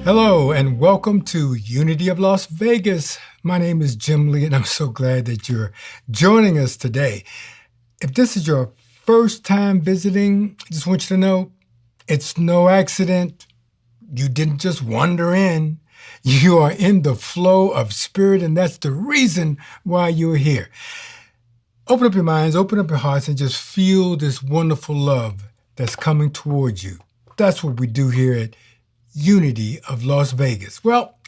Hello and welcome to Unity of Las Vegas. My name is Jim Lee and I'm so glad that you're joining us today. If this is your first time visiting, I just want you to know it's no accident. You didn't just wander in. You are in the flow of spirit, and that's the reason why you're here. Open up your minds, open up your hearts, and just feel this wonderful love that's coming towards you. That's what we do here at Unity of Las Vegas. Well,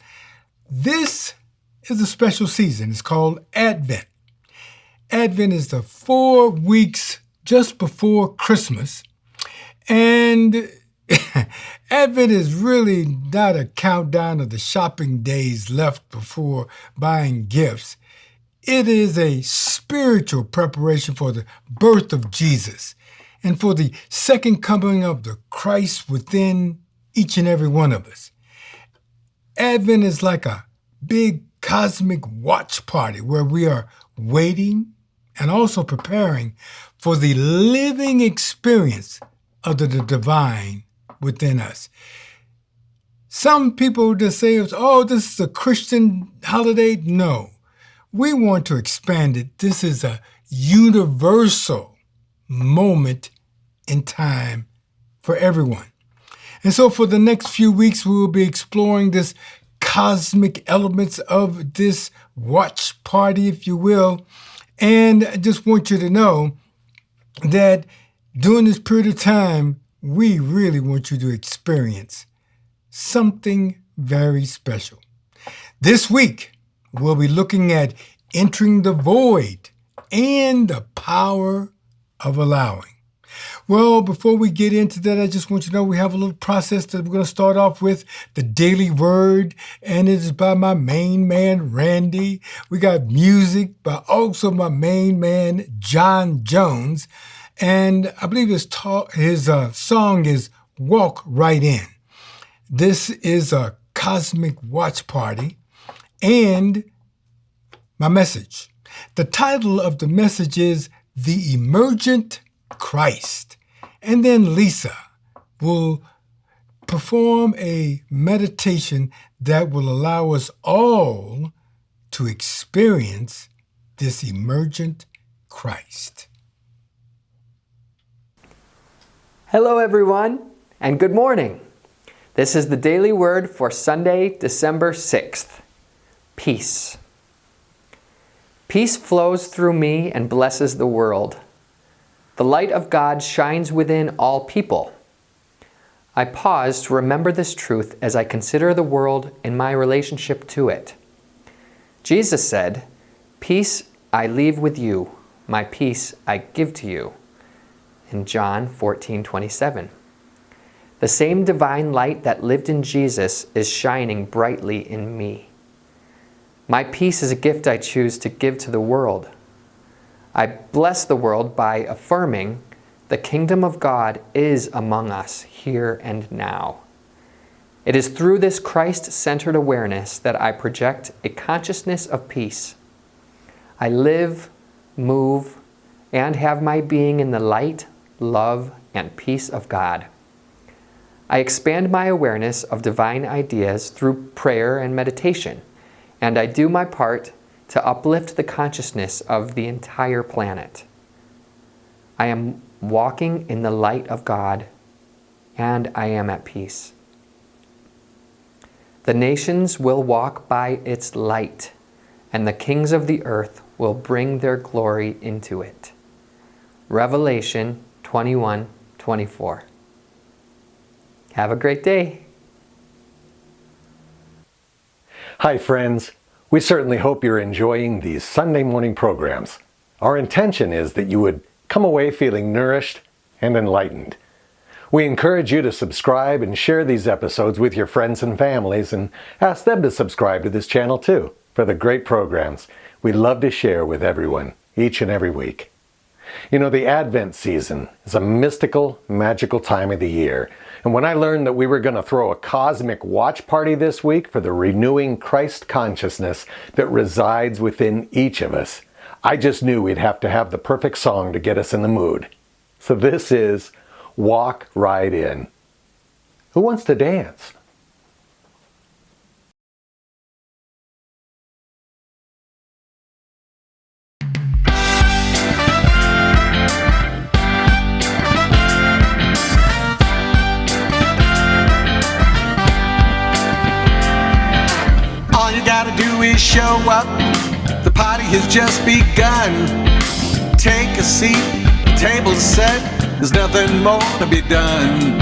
this is a special season. It's called Advent. Advent is the 4 weeks just before Christmas. And Advent is really not a countdown of the shopping days left before buying gifts. It is a spiritual preparation for the birth of Jesus and for the second coming of the Christ within each and every one of us. Advent is like a big cosmic watch party where we are waiting and also preparing for the living experience of the divine within us. Some people just say, oh, this is a Christian holiday. No, we want to expand it. This is a universal moment in time for everyone. And so for the next few weeks, we will be exploring this cosmic elements of this watch party, if you will. And I just want you to know that during this period of time, we really want you to experience something very special. This week, we'll be looking at entering the void and the power of allowing. Well, before we get into that, I just want you to know we have a little process that we're going to start off with, the Daily Word, and it is by my main man, Randy. We got music by also my main man, John Jones, and I believe his song is Walk Right In. This is a cosmic watch party, and my message. The title of the message is The Emergent Christ. And then Lisa will perform a meditation that will allow us all to experience this emergent Christ. Hello, everyone, and good morning. This is the Daily Word for Sunday, December 6th. Peace. Peace flows through me and blesses the world. The light of God shines within all people. I pause to remember this truth as I consider the world and my relationship to it. Jesus said, "Peace I leave with you, my peace I give to you," in John 14:27. The same divine light that lived in Jesus is shining brightly in me. My peace is a gift I choose to give to the world. I bless the world by affirming the kingdom of God is among us here and now. It is through this Christ-centered awareness that I project a consciousness of peace. I live, move, and have my being in the light, love, and peace of God. I expand my awareness of divine ideas through prayer and meditation, and I do my part to uplift the consciousness of the entire planet. I am walking in the light of God, and I am at peace. The nations will walk by its light, and the kings of the earth will bring their glory into it. Revelation 21:24. Have a great day. Hi, friends. We certainly hope you're enjoying these Sunday morning programs. Our intention is that you would come away feeling nourished and enlightened. We encourage you to subscribe and share these episodes with your friends and families, and ask them to subscribe to this channel too for the great programs we love to share with everyone each and every week. You know, the Advent season is a mystical, magical time of the year. And when I learned that we were going to throw a cosmic watch party this week for the renewing Christ consciousness that resides within each of us, I just knew we'd have to have the perfect song to get us in the mood. So this is Walk Right In. Who wants to dance? show up, the party has just begun. Take a seat, the table's set, there's nothing more to be done.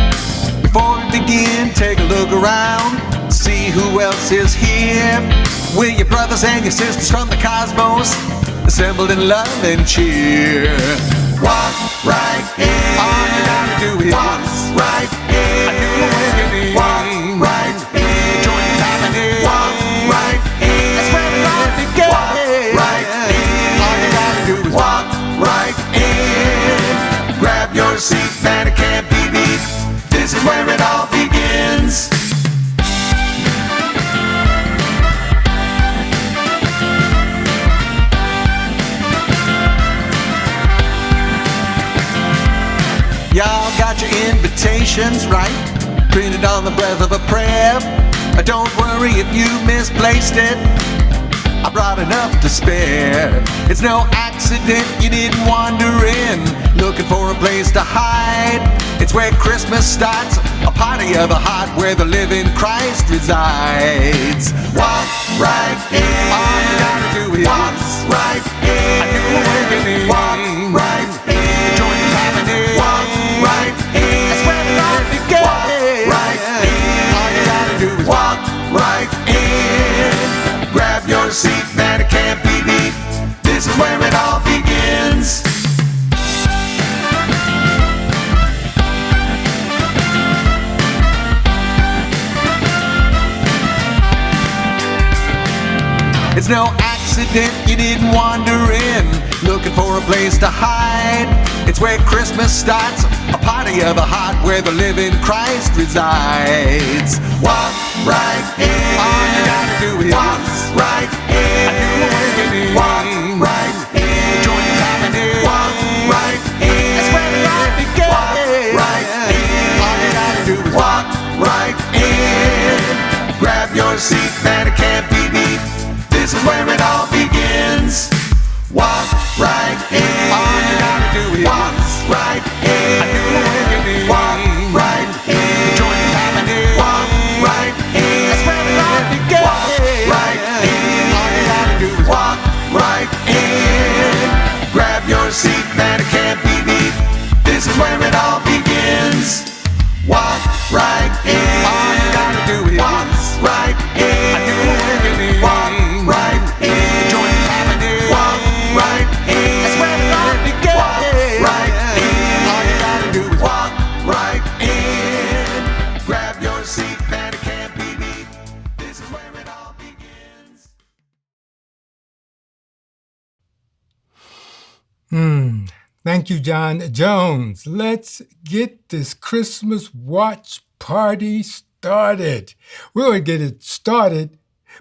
Before we begin, take a look around, see who else is here. We're your brothers and your sisters from the cosmos, assembled in love and cheer. Walk right in. All you gotta do is walk right in. I do it. Walk right in. Join the company. Walk right in. That's where it all begins. Walk right in. All you gotta do is walk right in. Grab your seat, man, it can't be beat. This is where it all begins. Y'all got your invitations, right? Printed on the breath of a prayer. Don't worry if you misplaced it, I brought enough to spare. It's no accident you didn't wander in, looking for a place to hide. It's where Christmas starts, a party of the heart, where the living Christ resides. Walk right in. All you gotta do is walk right in. I do it. Walk right in. Join the company. Walk right in. That's where it all begins. Walk right in. All you gotta do is walk right in. Grab your seat, man, it can't be beat. This is where it all begins. It's no accident you didn't wander in, looking for a place to hide. It's where Christmas starts, a party of the heart, where the living Christ resides. Walk right in. All you gotta do is walk right in. I do it. Walk right in. Join the company. Walk right in. That's where it all begins. Walk right in. All you gotta do is walk right in. Grab your seat, man, it can't be beat. This is where it all begins. Walk right in. All you gotta do is walk right in. I do it. Walk right in. Join the company. Walk right in. That's where it all begins. Walk right in. All you gotta do is walk right in. Grab your seat, man, it can't be beat. This is where it all begins. Walk right in. All you gotta do is walk right in. I do it. Walk right in. Join the company. Walk right in. That's where it all begins. Walk right in. All you gotta do is walk right in. Grab your seat, man, it can't be beat. This is where it all begins. Thank you, John Jones. Let's get this Christmas watch party started. We're going to get it started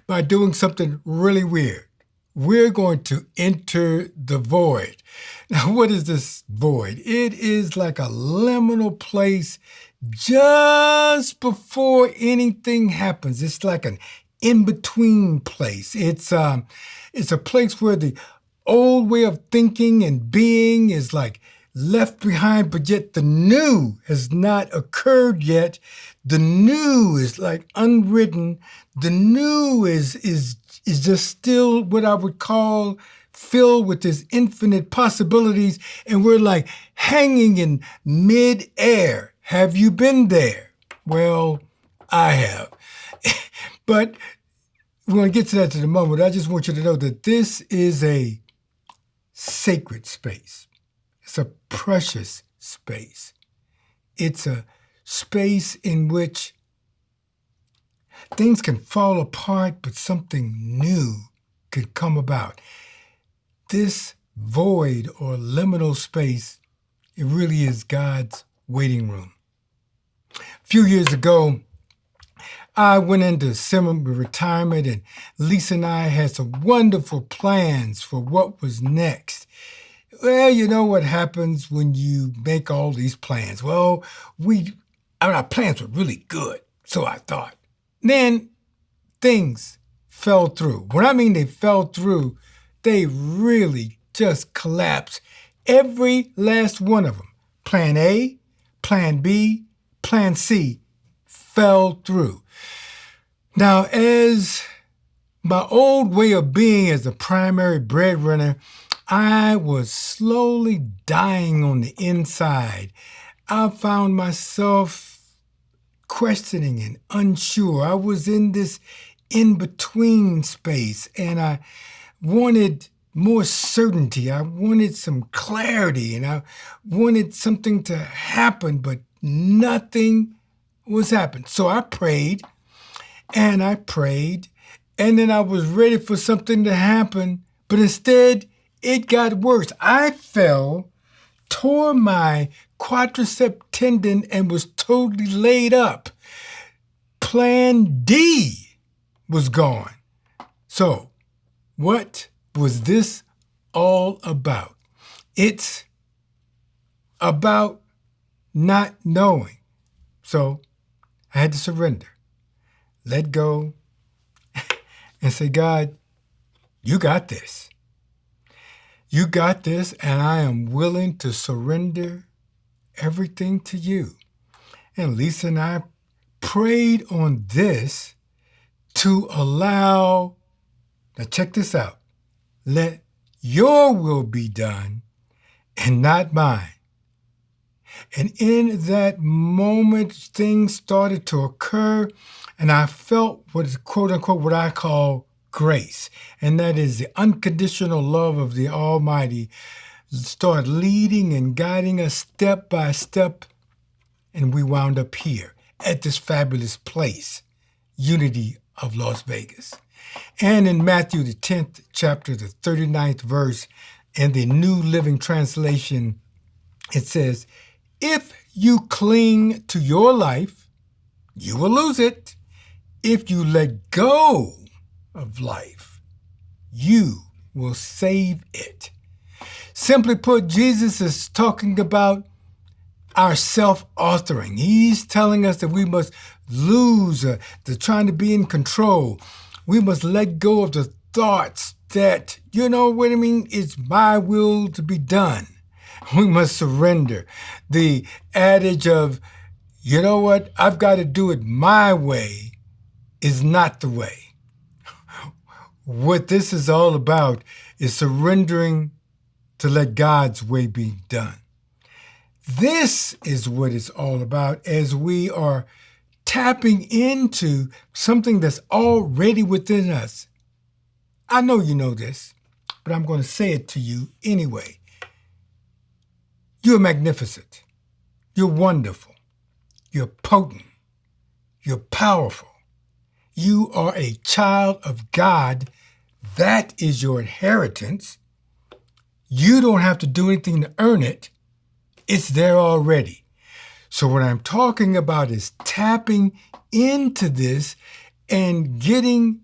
by doing something really weird. We're going to enter the void. Now, what is this void? It is like a liminal place just before anything happens. It's like an in-between place. It's a place where the old way of thinking and being is like left behind, but yet the new has not occurred yet. The new is like unwritten. The new is just still what I would call filled with this infinite possibilities, and we're like hanging in mid-air. Have you been there? Well, I have. But we're going to get to that in a moment. I just want you to know that this is a sacred space. It's a precious space. It's a space in which things can fall apart, but something new could come about. This void or liminal space, it really is God's waiting room. A few years ago, I went into semi-retirement, and Lisa and I had some wonderful plans for what was next. Well, you know what happens when you make all these plans. Well, our plans were really good, so I thought. Then things fell through. When I mean they fell through, they really just collapsed. Every last one of them. Plan A, Plan B, Plan C fell through. Now, as My old way of being as a primary breadwinner, I was slowly dying on the inside. I found myself questioning and unsure. I was in this in-between space, and I wanted more certainty. I wanted some clarity, and I wanted something to happen, but nothing was happening. So I prayed, and I prayed, and then I was ready for something to happen, but instead it got worse. I fell, tore my quadricep tendon, and was totally laid up. Plan D was gone. So, what was this all about? It's about not knowing. So, I had to surrender, let go, and say, God, you got this. You got this, and I am willing to surrender everything to you. And Lisa and I prayed on this to allow, now check this out, let your will be done and not mine. And in that moment, things started to occur, and I felt what is quote unquote what I call grace. And that is the unconditional love of the Almighty start leading and guiding us step by step. And we wound up here at this fabulous place, Unity of Las Vegas. And in Matthew, the 10th chapter, the 39th verse, in the New Living Translation, it says, if you cling to your life, you will lose it. If you let go of life, you will save it. Simply put, Jesus is talking about our self-authoring. He's telling us that we must lose the trying to be in control. We must let go of the thoughts that, you know what I mean, it's my will to be done. We must surrender. The adage of, you know what, I've got to do it my way is not the way. What this is all about is surrendering to let God's way be done. This is what it's all about as we are tapping into something that's already within us. I know you know this, but I'm going to say it to you anyway. You're magnificent. You're wonderful. You're potent. You're powerful. You are a child of God. That is your inheritance. You don't have to do anything to earn it. It's there already. So what I'm talking about is tapping into this and getting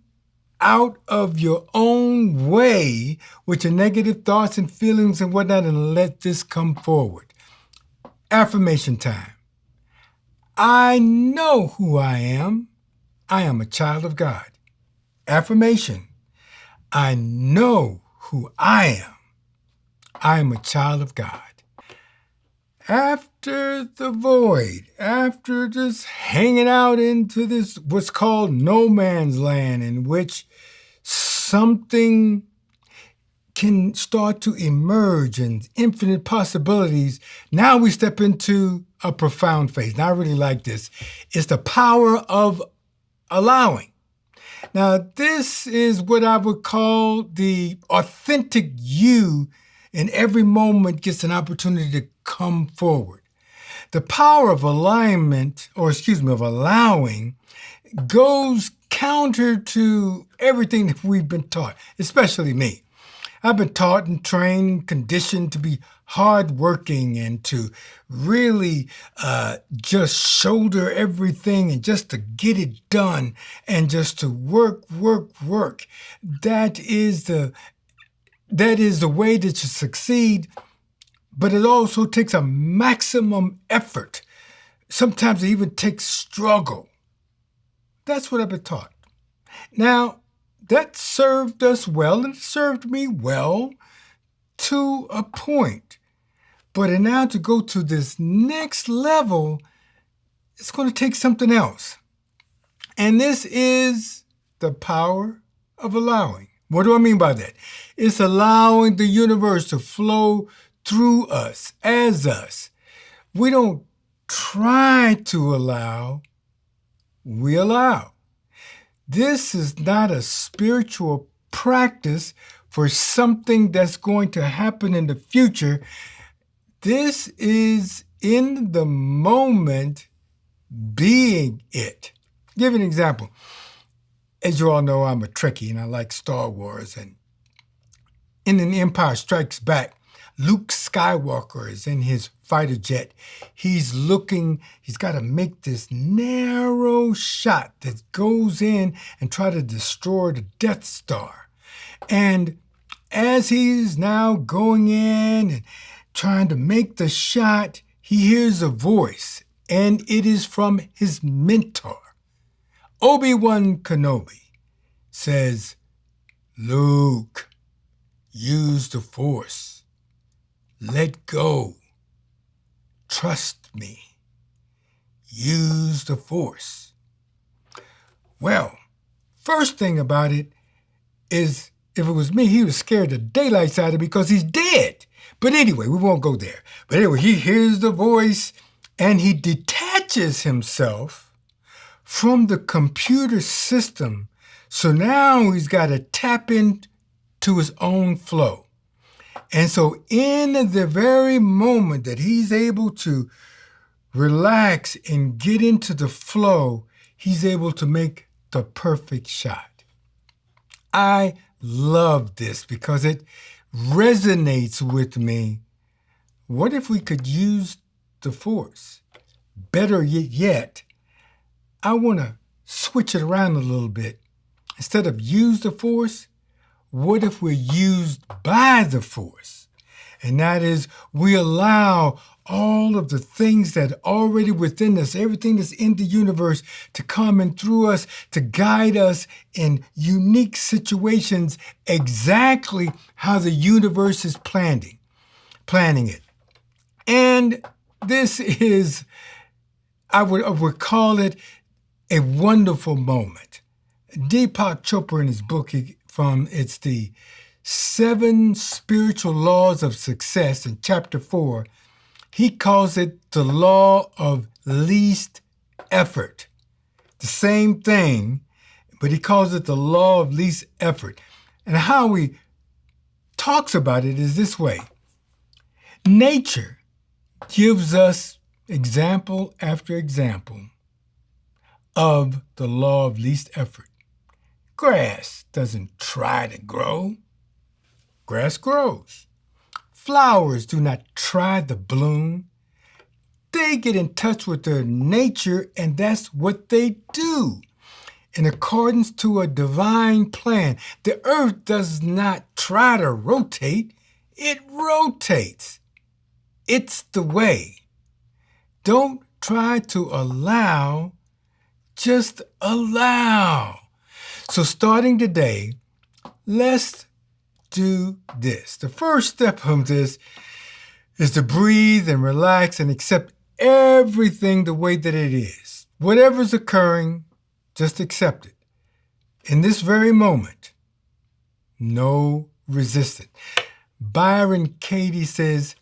out of your own way with your negative thoughts and feelings and whatnot, and let this come forward. Affirmation time. I know who I am. I am a child of God. Affirmation. I know who I am. I am a child of God. After the void, after just hanging out into this what's called no man's land, in which something can start to emerge and infinite possibilities, now we step into a profound phase. Now I really like this. It's the power of allowing. Now this is what I would call the authentic you, in every moment gets an opportunity to come forward. The power of alignment, of allowing, goes counter to everything that we've been taught, especially me. I've been taught and trained and conditioned to be hardworking and to really just shoulder everything and just to get it done and just to work. That is the way that you succeed, but it also takes a maximum effort. Sometimes it even takes struggle. That's what I've been taught. Now, that served us well, and it served me well to a point. But now to go to this next level, it's going to take something else. And this is the power of allowing. What do I mean by that? It's allowing the universe to flow through us, as us. We don't try to allow, we allow. This is not a spiritual practice for something that's going to happen in the future. This is in the moment being it. Give an example. As you all know, I'm a Trekkie and I like Star Wars. And in An Empire Strikes Back, Luke Skywalker is in his fighter jet. He's got to make this narrow shot that goes in and try to destroy the Death Star. And as he's now going in and trying to make the shot, he hears a voice, and it is from his mentor. Obi-Wan Kenobi says, "Luke, use the Force. Let go. Trust me. Use the Force." Well, first thing about it is, if it was me, he would scare the daylights out of me because he's dead. But anyway, we won't go there. But anyway, he hears the voice and he detaches himself from the computer system. So now he's got to tap into his own flow. And so in the very moment that he's able to relax and get into the flow, he's able to make the perfect shot. I love this because it resonates with me. What if we could use the Force? Better yet, I want to switch it around a little bit. Instead of use the Force, what if we're used by the Force? And that is, we allow all of the things that are already within us, everything that's in the universe, to come in through us, to guide us in unique situations, exactly how the universe is planning it. And this is, I would call it a wonderful moment. Deepak Chopra, in his book, it's the 7 Spiritual Laws of Success, in chapter 4, he calls it the law of least effort. The same thing, but he calls it the law of least effort. And how he talks about it is this way. Nature gives us example after example of the law of least effort. Grass doesn't try to grow. Grass grows. Flowers do not try to bloom. They get in touch with their nature, and that's what they do. In accordance to a divine plan, the earth does not try to rotate. It rotates. It's the way. Don't try to allow, just allow. So starting today, let's do this. The first step of this is to breathe and relax and accept everything the way that it is. Whatever's occurring, just accept it. In this very moment, no resistance. Byron Katie says,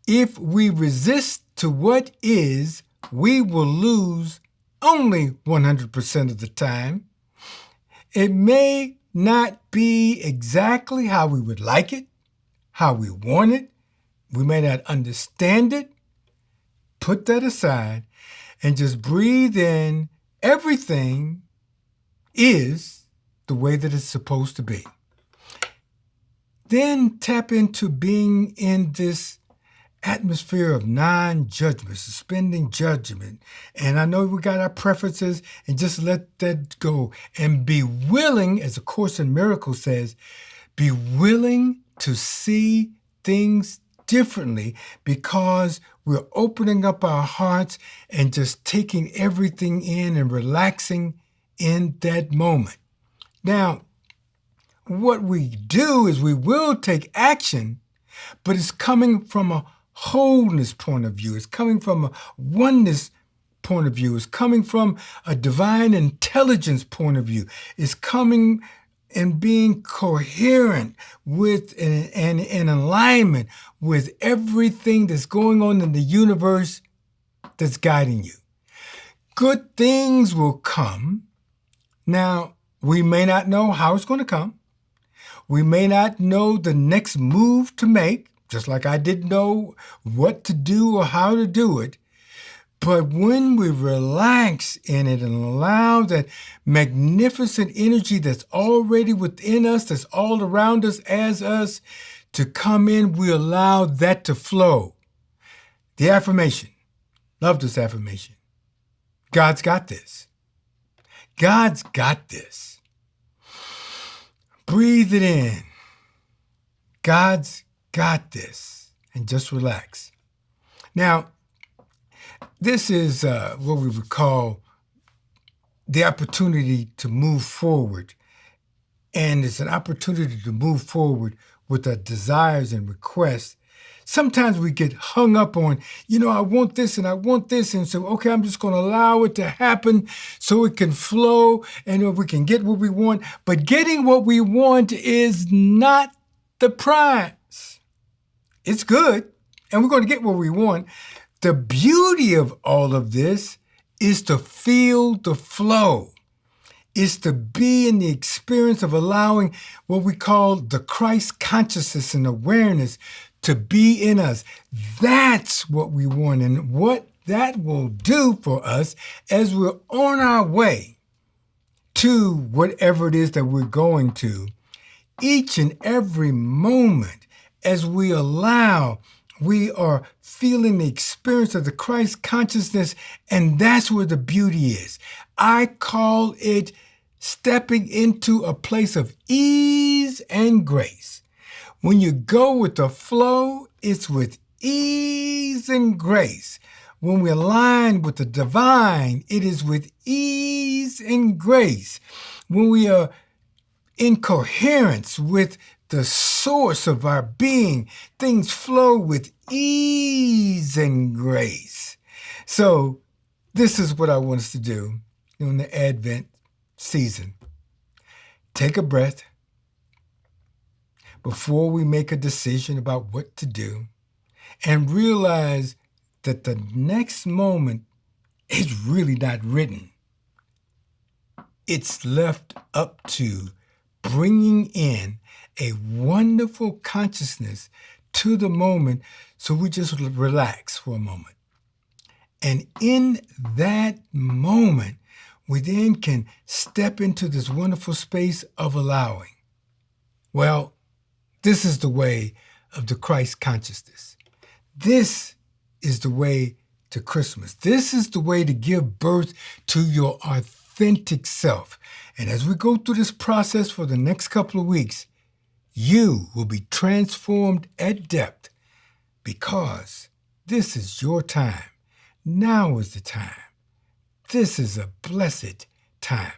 if we resist to what is, we will lose only 100% of the time. It may not be exactly how we would like it, how we want it. We may not understand it. Put that aside and just breathe in. Everything is the way that it's supposed to be. Then tap into being in this atmosphere of non-judgment, suspending judgment. And I know we got our preferences, and just let that go. And be willing, as A Course in Miracles says, be willing to see things differently, because we're opening up our hearts and just taking everything in and relaxing in that moment. Now, what we do is we will take action, but it's coming from a wholeness point of view. It's coming from a oneness point of view. It's coming from a divine intelligence point of view. It's coming and being coherent with and in alignment with everything that's going on in the universe that's guiding you. Good things will come. Now, we may not know how it's going to come. We may not know the next move to make, just like I didn't know what to do or how to do it. But when we relax in it and allow that magnificent energy that's already within us, that's all around us as us, to come in, we allow that to flow. The affirmation. Love this affirmation. God's got this. God's got this. Breathe it in. God's got this. And just relax. Now, this is what we would call the opportunity to move forward. And it's an opportunity to move forward with our desires and requests. Sometimes we get hung up on, I want this and I want this. And so, okay, I'm just going to allow it to happen so it can flow and we can get what we want. But getting what we want is not the prize. It's good, and we're going to get what we want. The beauty of all of this is to feel the flow. Is to be in the experience of allowing what we call the Christ consciousness and awareness to be in us. That's what we want, and what that will do for us as we're on our way to whatever it is that we're going to. Each and every moment as we allow, we are feeling the experience of the Christ consciousness, and that's where the beauty is. I call it stepping into a place of ease and grace. When you go with the flow, it's with ease and grace. When we align with the divine, it is with ease and grace. When we are in coherence with the source of our being, things flow with ease and grace. So this is what I want us to do in the Advent season. Take a breath before we make a decision about what to do, and realize that the next moment is really not written. It's left up to bringing in a wonderful consciousness to the moment, so we just relax for a moment. And in that moment, we then can step into this wonderful space of allowing. Well, this is the way of the Christ consciousness. This is the way to Christmas. This is the way to give birth to your authentic self. And as we go through this process for the next couple of weeks, you will be transformed at depth, because this is your time. Now is the time. This is a blessed time.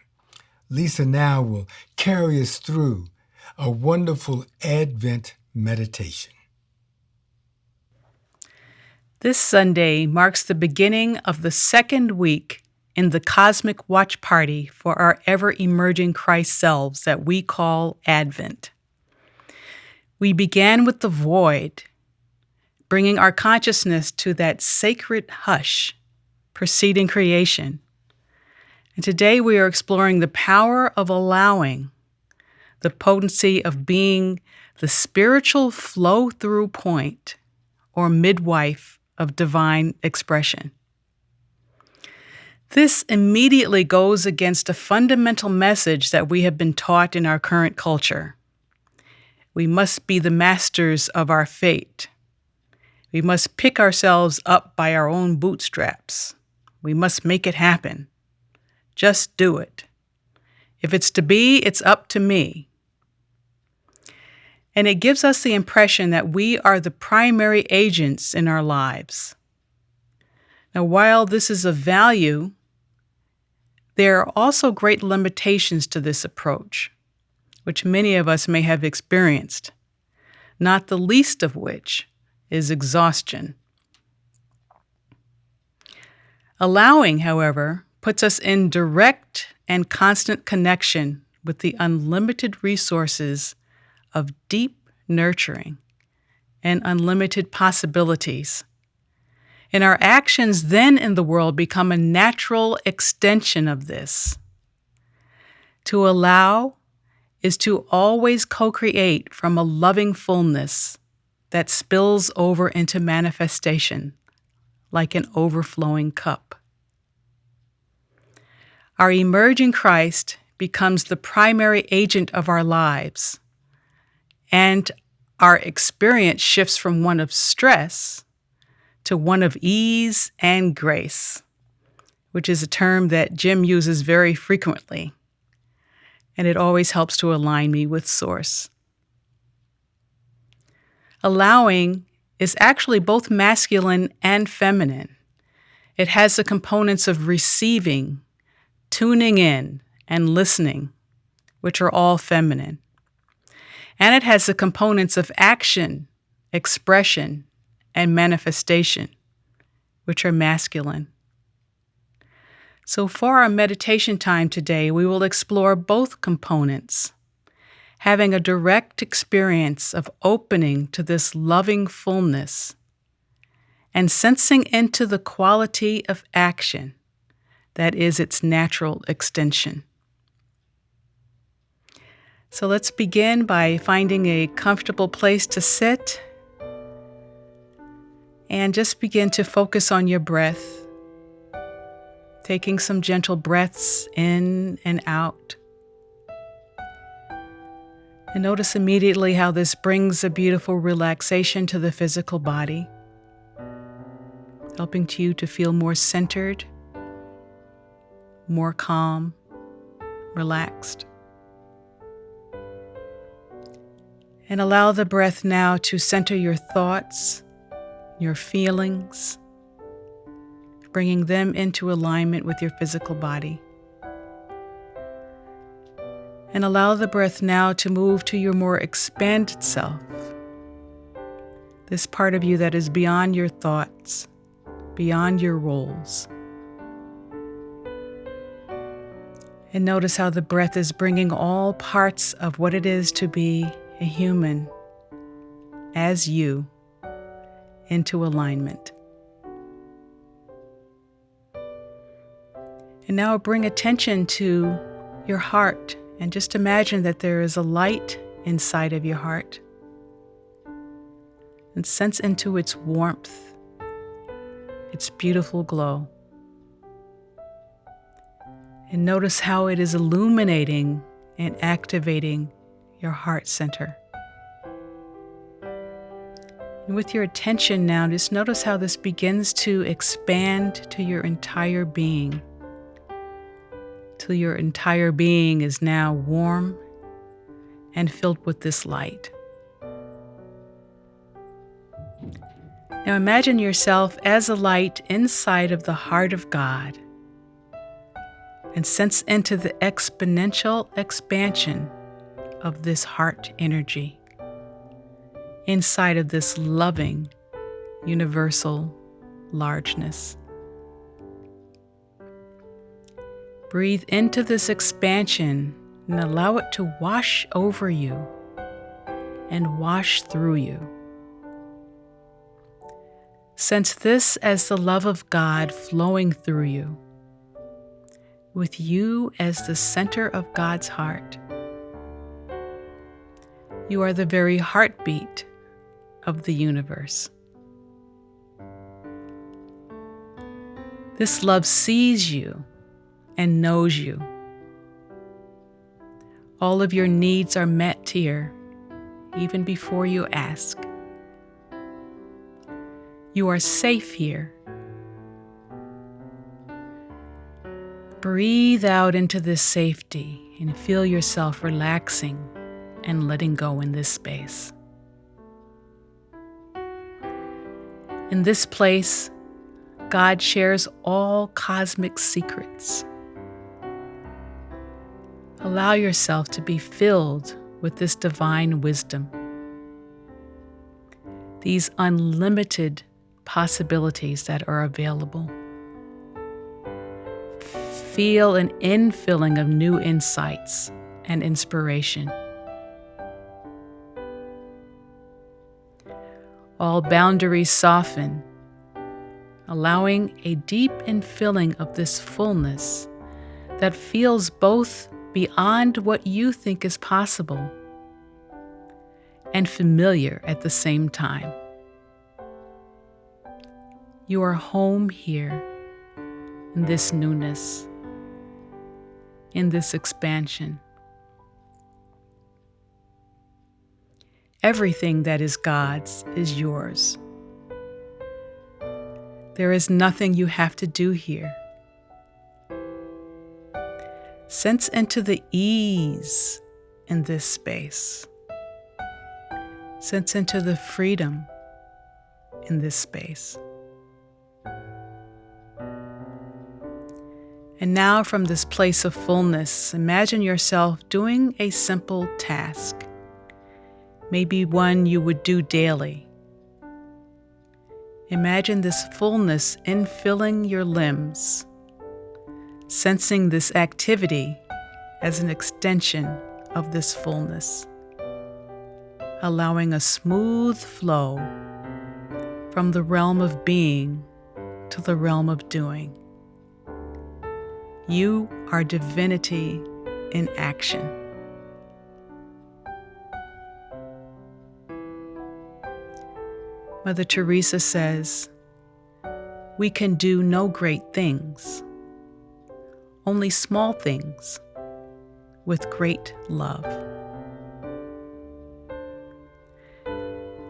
Lisa now will carry us through a wonderful Advent meditation. This Sunday marks the beginning of the second week in the cosmic watch party for our ever-emerging Christ selves that we call Advent. We began with the void, bringing our consciousness to that sacred hush preceding creation. And today we are exploring the power of allowing, the potency of being the spiritual flow-through point or midwife of divine expression. This immediately goes against a fundamental message that we have been taught in our current culture. We must be the masters of our fate. We must pick ourselves up by our own bootstraps. We must make it happen. Just do it. If it's to be, it's up to me. And it gives us the impression that we are the primary agents in our lives. Now, while this is of value, there are also great limitations to this approach, which many of us may have experienced, not the least of which is exhaustion. Allowing, however, puts us in direct and constant connection with the unlimited resources of deep nurturing and unlimited possibilities. And our actions then in the world become a natural extension of this. To allow is to always co-create from a loving fullness that spills over into manifestation like an overflowing cup. Our emerging Christ becomes the primary agent of our lives, and our experience shifts from one of stress to one of ease and grace, which is a term that Jim uses very frequently, and it always helps to align me with Source. Allowing is actually both masculine and feminine. It has the components of receiving, tuning in, and listening, which are all feminine. And it has the components of action, expression, and manifestation, which are masculine. So for our meditation time today, we will explore both components, having a direct experience of opening to this loving fullness and sensing into the quality of action that is its natural extension. So let's begin by finding a comfortable place to sit and just begin to focus on your breath, taking some gentle breaths in and out. And notice immediately how this brings a beautiful relaxation to the physical body, helping you to feel more centered, more calm, relaxed. And allow the breath now to center your thoughts, your feelings, bringing them into alignment with your physical body. And allow the breath now to move to your more expanded self, this part of you that is beyond your thoughts, beyond your roles. And notice how the breath is bringing all parts of what it is to be a human as you into alignment. And now bring attention to your heart and just imagine that there is a light inside of your heart. And sense into its warmth, its beautiful glow. And notice how it is illuminating and activating your heart center. And with your attention now, just notice how this begins to expand to your entire being, till your entire being is now warm and filled with this light. Now imagine yourself as a light inside of the heart of God, and sense into the exponential expansion of this heart energy inside of this loving, universal largeness. Breathe into this expansion and allow it to wash over you and wash through you. Sense this as the love of God flowing through you, with you as the center of God's heart. You are the very heartbeat of the universe. This love sees you and knows you. All of your needs are met here, even before you ask. You are safe here. Breathe out into this safety and feel yourself relaxing and letting go in this space. In this place, God shares all cosmic secrets. Allow yourself to be filled with this divine wisdom, these unlimited possibilities that are available. Feel an infilling of new insights and inspiration. All boundaries soften, allowing a deep infilling of this fullness that feels both beyond what you think is possible and familiar at the same time. You are home here in this newness, in this expansion. Everything that is God's is yours. There is nothing you have to do here. Sense into the ease in this space. Sense into the freedom in this space. And now, from this place of fullness, imagine yourself doing a simple task, maybe one you would do daily. Imagine this fullness infilling your limbs, sensing this activity as an extension of this fullness, allowing a smooth flow from the realm of being to the realm of doing. You are divinity in action. Mother Teresa says, "We can do no great things, only small things with great love."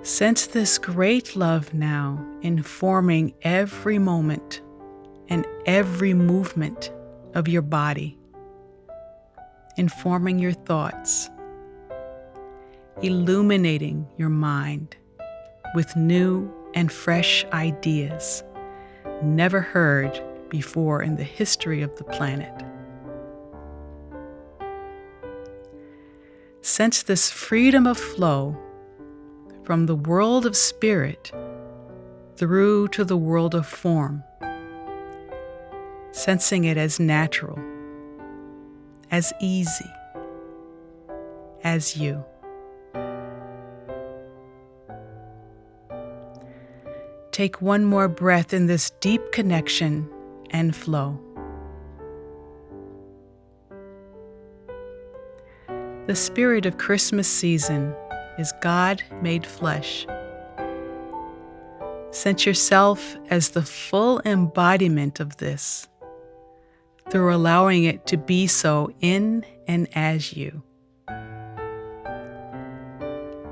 Sense this great love now informing every moment and every movement of your body, informing your thoughts, illuminating your mind with new and fresh ideas never heard before in the history of the planet. Sense this freedom of flow from the world of spirit through to the world of form, sensing it as natural, as easy, as you. Take one more breath in this deep connection and flow. The spirit of Christmas season is God made flesh. Sense yourself as the full embodiment of this, through allowing it to be so in and as you.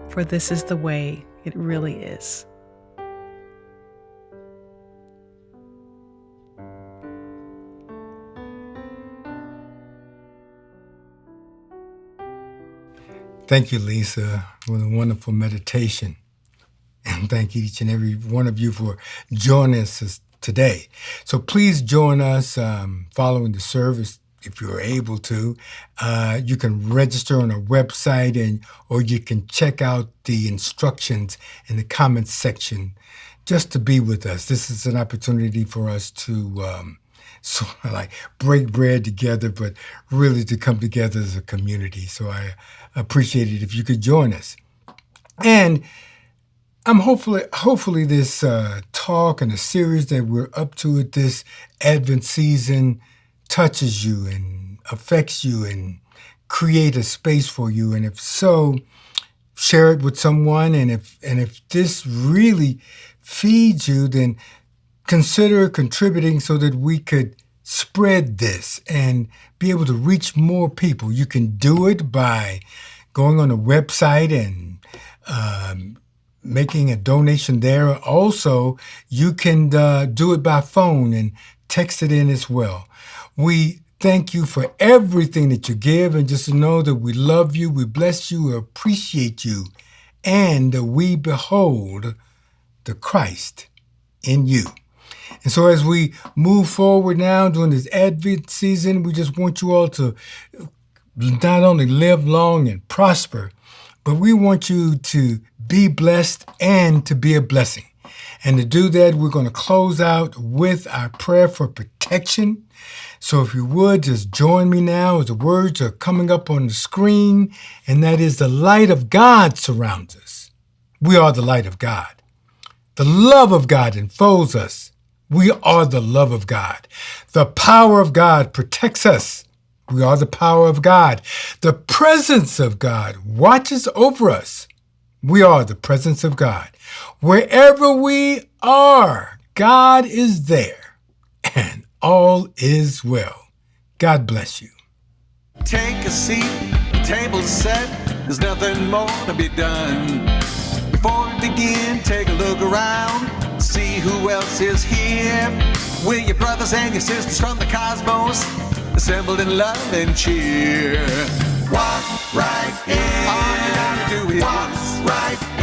For this is the way it really is. Thank you, Lisa, for the wonderful meditation. And thank each and every one of you for joining us today. So please join us following the service if you're able to. You can register on our website or you can check out the instructions in the comments section just to be with us. This is an opportunity for us to sort of like break bread together, but really to come together as a community. So I appreciate it if you could join us. And I'm hopefully this talk and the series that we're up to at this Advent season touches you and affects you and create a space for you. And if so, share it with someone. And if this really feeds you, then consider contributing so that we could spread this and be able to reach more people. You can do it by going on the website and making a donation there. Also, you can do it by phone and text it in as well. We thank you for everything that you give, and just to know that we love you, we bless you, we appreciate you, and we behold the Christ in you. And so as we move forward now during this Advent season, we just want you all to not only live long and prosper, but we want you to be blessed and to be a blessing. And to do that, we're going to close out with our prayer for protection protection. So if you would, just join me now as the words are coming up on the screen, and that is the light of God surrounds us. We are the light of God. The love of God enfolds us. We are the love of God. The power of God protects us. We are the power of God. The presence of God watches over us. We are the presence of God. Wherever we are, God is there, and all is well. God bless you. Take a seat, the table's set, there's nothing more to be done. Before we begin, take a look around, see who else is here. We're your brothers and your sisters from the cosmos, assembled in love and cheer. Walk right in, all you gotta do is walk right in.